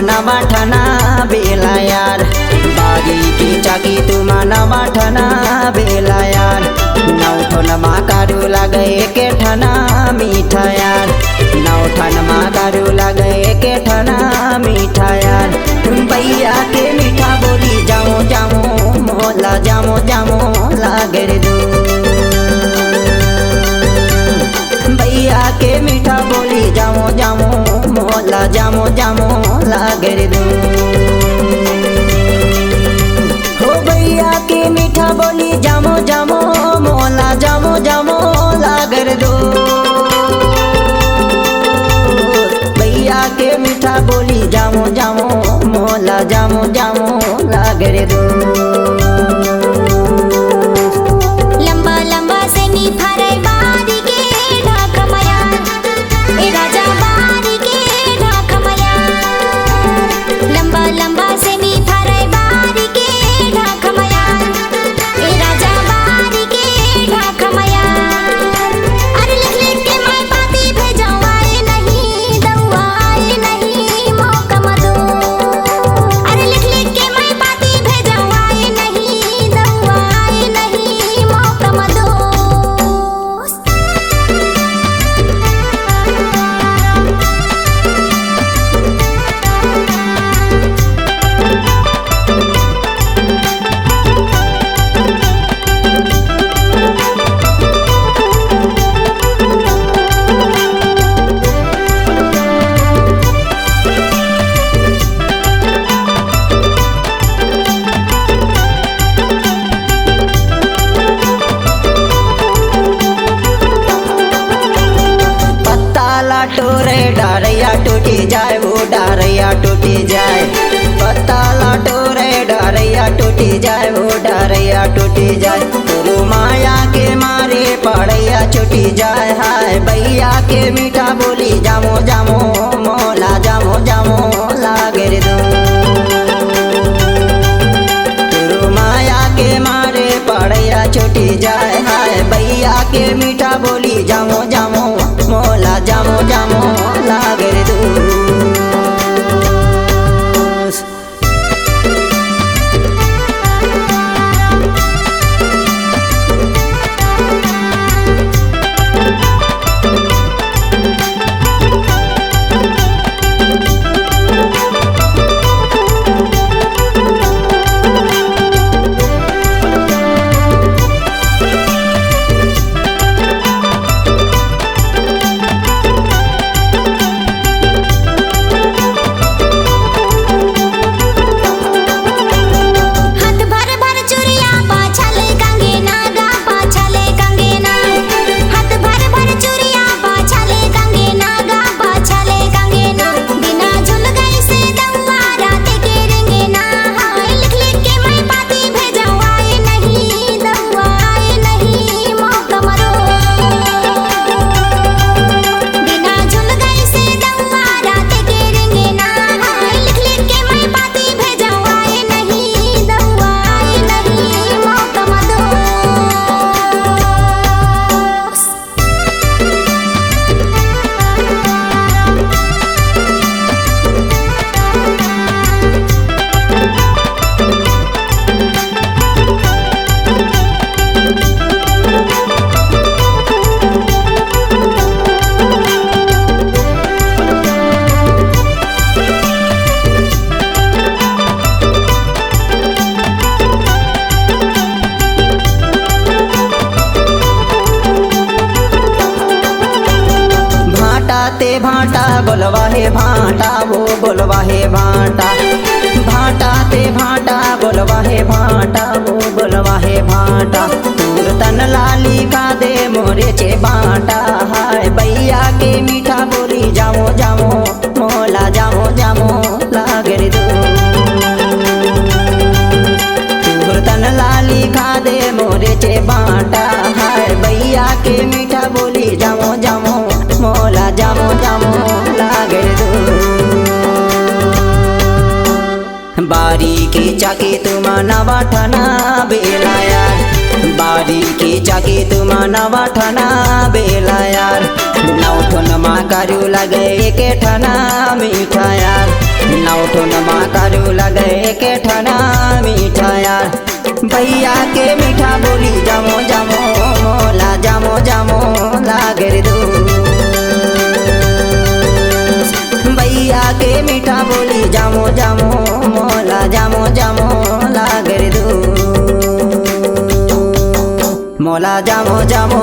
नवा ठना बेला यार, बारी की चाकी तुमा नवा ठना बेला यार। नौठन मा कारू लगे के ठना मीठा यार, नौठन मा कारू लगे के ठना मीठा यार। भैया के मीठा बोली जामो जामो मोला जामो जामो लागे रे दू, भैया के मीठा बोली जामो जामो मोला जामो जामो लागे रे दू। हो भैया के मीठा बोली जामो जामो मोला जामो जामो लागे रे दू, भैया के मीठा बोली जामो जामो मोला जामो जामो लागे रे दू। लंबा लंबा से नी फरे बारी के ढाक मया, ए राजा बारी के ढाक मया। लंबा लंबा से नी फरे बारी के ढाक मया, ए राजा बारी के ढाक मया। अरे लिख लिख के मैं पाती भेजाऊं, आए नहीं दवा आए नहीं मौका मदो। अरे लिख लिख के मैं पाती भेजाऊं, आए नहीं दवा आए नहीं मौका मदो। टोरे डारिया टूटी जाए, वो डारिया टूटी जाए। पत्ता टोरे डारिया टूटी जाए, वो डारिया टूटी जाए। गुरु माया के मारे पड़ैया छूटी जाए। हाय भैया के मीठा बोली जामो जामो मोला जामो जामो लागे रे दू, गुरु माया के मारे पड़ैया छूटी जाए। हाय भैया के मीठा बोली जामो जामो मोला जामो जामो लागे रे दू। भाटा बोलवा हे भाटा वो बोलवा हे भाटा, भाटा ते भाटा बोलवा हे भाटा वो बोलवा हे भाटा। तन लाली का दे मोरे चे बाटा। हाय भैया के मीठा बोली जामो जामो मोला जामो जामो लागे रे दू, तन लाली का दे मोरे चे बाटा। हाय भैया के मीठा बोली जामो जामो मोला जामो जामो लागे रे दू। बारी की चाकी तुमा नवा ठना बेला यार, बारी की चाकी तुमा नवा ठना बेला यार। नौठन मा कारू लगे के ठना मीठा यार, नौठुन माकारू लगे के ठना मीठा यार। भैया के मीठा बोली जामो जामो मोला जामो जामो लागे दो। भैया के मीठा बोली जामो जामो मोला जामो जामो लागे दो। मोला जामो जामो